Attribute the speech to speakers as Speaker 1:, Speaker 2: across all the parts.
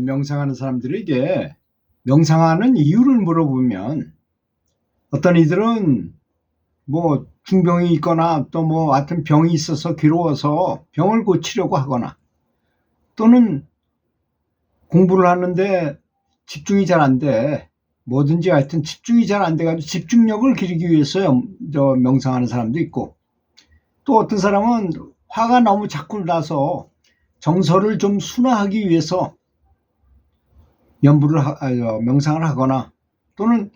Speaker 1: 명상하는 사람들에게 명상하는 이유를 물어보면 어떤 이들은 뭐 중병이 있거나 또 뭐 하여튼 병이 있어서 괴로워서 병을 고치려고 하거나 또는 공부를 하는데 집중이 잘 안 돼. 뭐든지 하여튼 집중이 잘 안 돼가지고 집중력을 기르기 위해서 명상하는 사람도 있고, 또 어떤 사람은 화가 너무 자꾸 나서 정서를 좀 순화하기 위해서 명상을 하거나, 또는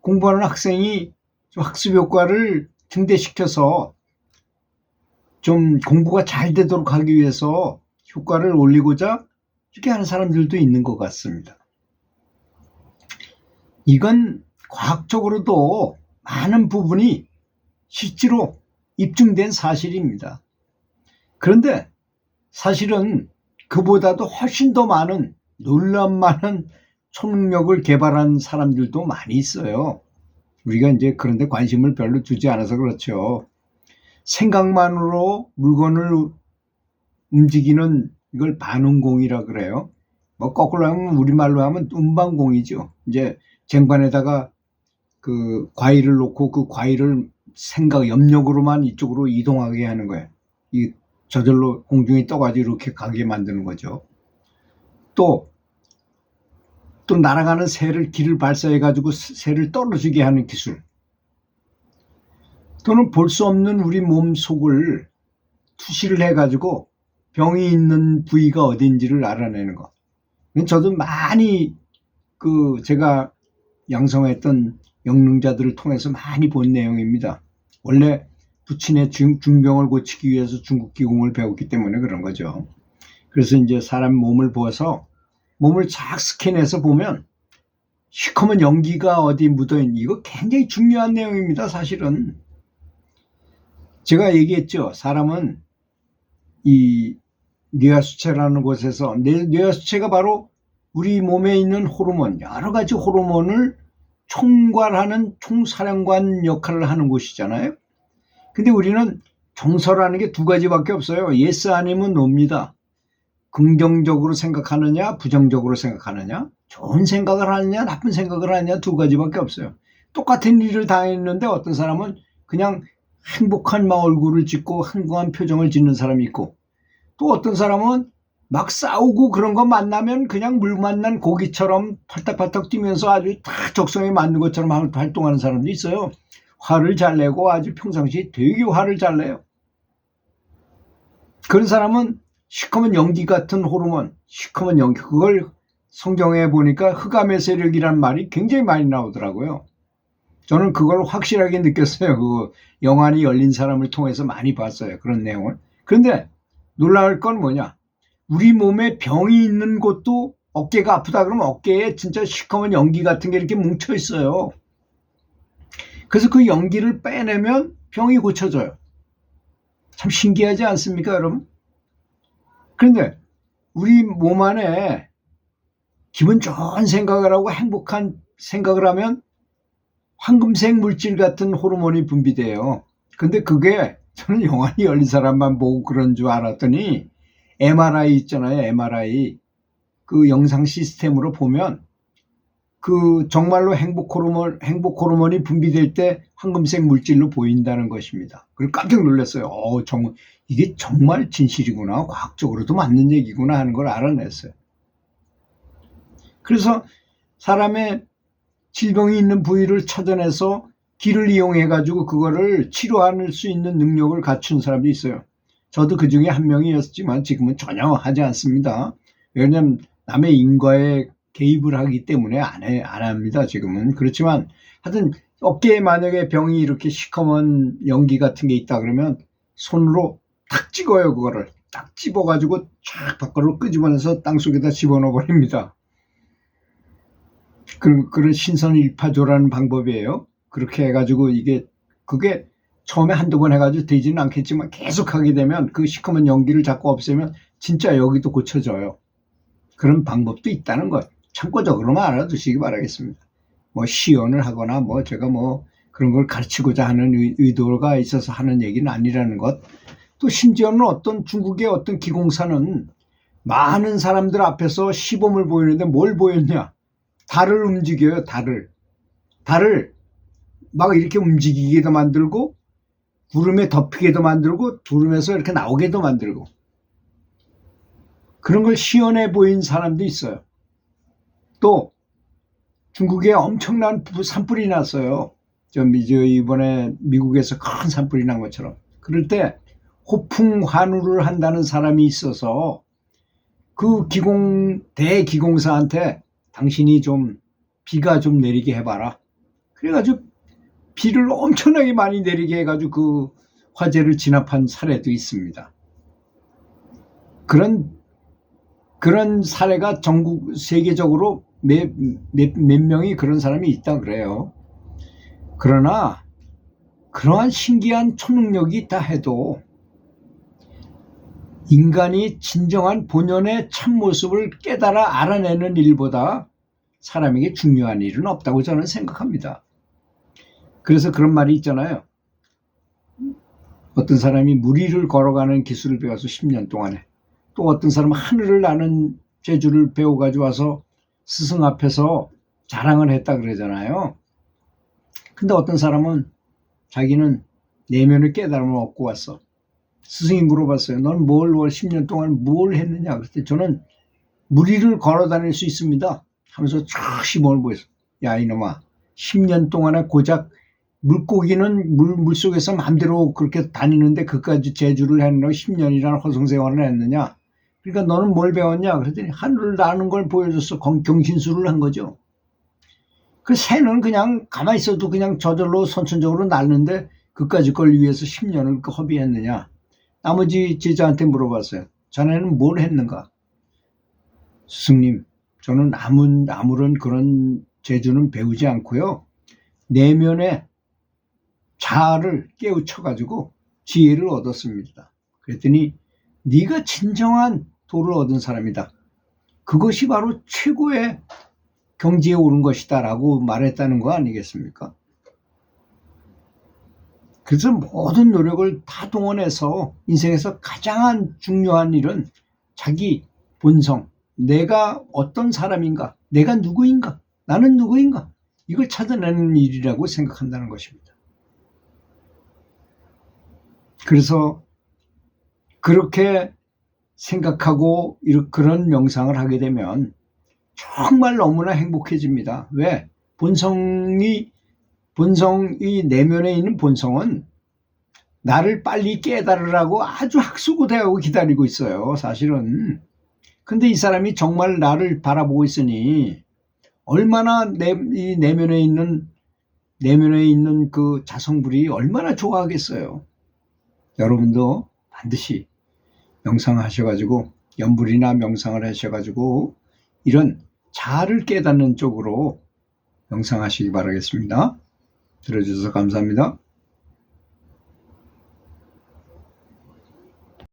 Speaker 1: 공부하는 학생이 좀 학습 효과를 증대시켜서 좀 공부가 잘 되도록 하기 위해서 효과를 올리고자 이렇게 하는 사람들도 있는 것 같습니다. 이건 과학적으로도 많은 부분이 실제로 입증된 사실입니다. 그런데 사실은 그보다도 훨씬 더 많은, 놀라운 많은 초능력을 개발한 사람들도 많이 있어요. 우리가 이제 그런데 관심을 별로 두지 않아서 그렇죠. 생각만으로 물건을 움직이는 이걸 반응공이라 그래요. 뭐 거꾸로 하면, 우리말로 하면 운반공이죠. 이제 쟁반에다가 그 과일을 놓고 그 과일을 염력으로만 이쪽으로 이동하게 하는 거예요. 이 저절로 공중에 떠가지고 이렇게 가게 만드는 거죠. 또 날아가는 새를 길을 발사해 가지고 새를 떨어지게 하는 기술, 또는 볼 수 없는 우리 몸 속을 투시를 해 가지고 병이 있는 부위가 어딘지를 알아내는 것. 저도 많이 제가 양성했던 영능자들을 통해서 많이 본 내용입니다. 원래 부친의 중병을 고치기 위해서 중국 기공을 배웠기 때문에 그런 거죠. 그래서 이제 사람 몸을 보아서 몸을 쫙 스캔해서 보면 시커먼 연기가 어디 묻어있는, 이거 굉장히 중요한 내용입니다. 사실은 제가 얘기했죠. 사람은 이 뇌하수체라는 곳에서, 뇌하수체가 바로 우리 몸에 있는 호르몬, 여러 가지 호르몬을 총괄하는 총사령관 역할을 하는 곳이잖아요. 근데 우리는 정서라는 게 두 가지밖에 없어요. yes 아니면 no입니다. 긍정적으로 생각하느냐, 부정적으로 생각하느냐, 좋은 생각을 하느냐, 나쁜 생각을 하느냐, 두 가지밖에 없어요. 똑같은 일을 당했는데 어떤 사람은 그냥 행복한 얼굴을 짓고 행복한 표정을 짓는 사람이 있고, 또 어떤 사람은 막 싸우고 그런 거 만나면 그냥 물 만난 고기처럼 팔딱팔딱 뛰면서 아주 다 적성에 맞는 것처럼 활동하는 사람도 있어요. 화를 잘 내고 아주 평상시에 되게 화를 잘 내요. 그런 사람은 시커먼 연기 같은 호르몬, 시커먼 연기, 그걸 성경에 보니까 흑암의 세력이란 말이 굉장히 많이 나오더라고요. 저는 그걸 확실하게 느꼈어요. 그 영안이 열린 사람을 통해서 많이 봤어요. 그런 내용을. 그런데 놀라울 건 뭐냐? 우리 몸에 병이 있는 곳도, 어깨가 아프다 그러면 어깨에 진짜 시커먼 연기 같은 게 이렇게 뭉쳐 있어요. 그래서 그 연기를 빼내면 병이 고쳐져요. 참 신기하지 않습니까, 여러분? 그런데 우리 몸 안에 기분 좋은 생각을 하고 행복한 생각을 하면 황금색 물질 같은 호르몬이 분비돼요. 근데 그게, 저는 영안이 열린 사람만 보고 그런 줄 알았더니 MRI 있잖아요. MRI. 그 영상 시스템으로 보면 정말로 행복 호르몬이 분비될 때 황금색 물질로 보인다는 것입니다. 그리고 깜짝 놀랐어요. 이게 정말 진실이구나, 과학적으로도 맞는 얘기구나 하는 걸 알아냈어요. 그래서 사람의 질병이 있는 부위를 찾아내서 기를 이용해 가지고 그거를 치료할 수 있는 능력을 갖춘 사람도 있어요. 저도 그 중에 한 명이었지만 지금은 전혀 하지 않습니다. 왜냐하면 남의 인과에 개입을 하기 때문에 안 합니다, 지금은. 그렇지만 하여튼 어깨에 만약에 병이 이렇게 시커먼 연기 같은 게 있다 그러면 손으로 탁 찍어요. 그거를 딱 집어가지고 쫙 밖으로 끄집어내서 땅속에다 집어넣어 버립니다. 그런 신선일파조라는 방법이에요. 그렇게 해가지고 그게 처음에 한두 번 해가지고 되지는 않겠지만 계속 하게 되면 그 시커먼 연기를 자꾸 없애면 진짜 여기도 고쳐져요. 그런 방법도 있다는 것 참고적으로만 알아두시기 바라겠습니다. 뭐 시연을 하거나 제가 그런 걸 가르치고자 하는 의도가 있어서 하는 얘기는 아니라는 것. 또 심지어는 중국의 어떤 기공사는 많은 사람들 앞에서 시범을 보이는데 뭘 보였냐? 달을 움직여요, 달을. 달을 막 이렇게 움직이게도 만들고, 구름에 덮이게도 만들고, 구름에서 이렇게 나오게도 만들고. 그런 걸 시연해 보인 사람도 있어요. 또 중국에 엄청난 산불이 났어요. 이번에 미국에서 큰 산불이 난 것처럼. 그럴 때 호풍 환호를 한다는 사람이 있어서 그 대기공사한테 당신이 좀 비가 좀 내리게 해봐라. 그래가지고 비를 엄청나게 많이 내리게 해가지고 그 화재를 진압한 사례도 있습니다. 그런 사례가 전국 세계적으로 몇 명이 그런 사람이 있다 그래요. 그러나 그러한 신기한 초능력이 있다 해도 인간이 진정한 본연의 참모습을 깨달아 알아내는 일보다 사람에게 중요한 일은 없다고 저는 생각합니다. 그래서 그런 말이 있잖아요. 어떤 사람이 물 위를 걸어가는 기술을 배워서 10년 동안에, 또 어떤 사람은 하늘을 나는 재주를 배워가지고 와서 스승 앞에서 자랑을 했다 그러잖아요. 근데 어떤 사람은 자기는 내면의 깨달음을 얻고 왔어. 스승이 물어봤어요. 넌 10년 동안 뭘 했느냐? 그랬더니 저는 물 위를 걸어 다닐 수 있습니다 하면서 쫙 시범을 보였어. 야 이놈아, 10년 동안에 고작 물고기는 물속에서 마음대로 그렇게 다니는데 그까지 재주를 했느냐고 10년이라는 허송세월을 했느냐? 그러니까 너는 뭘 배웠냐? 그랬더니 하늘을 나는 걸 보여줘서 경신술을 한 거죠. 그 새는 그냥 가만히 있어도 그냥 저절로 선천적으로 날는데 그까지 걸 위해서 10년을 허비했느냐? 나머지 제자한테 물어봤어요. 자네는 뭘 했는가? 스승님, 저는 아무런 그런 재주는 배우지 않고요. 내면의 자아를 깨우쳐가지고 지혜를 얻었습니다. 그랬더니 네가 진정한 도를 얻은 사람이다. 그것이 바로 최고의 경지에 오른 것이다 라고 말했다는 거 아니겠습니까? 그래서 모든 노력을 다 동원해서 인생에서 가장 중요한 일은 자기 본성, 내가 어떤 사람인가, 내가 누구인가, 나는 누구인가, 이걸 찾아내는 일이라고 생각한다는 것입니다. 그래서 그렇게 생각하고 그런 명상을 하게 되면 정말 너무나 행복해집니다. 왜? 본성이 내면에 있는 본성은 나를 빨리 깨달으라고 아주 학수고대하고 기다리고 있어요, 사실은. 근데 이 사람이 정말 나를 바라보고 있으니 얼마나 이 내면에 있는 그 자성불이 얼마나 좋아하겠어요. 여러분도 반드시 명상하셔가지고, 염불이나 명상을 하셔가지고 이런 자아를 깨닫는 쪽으로 명상하시기 바라겠습니다. 들어주셔서 감사합니다.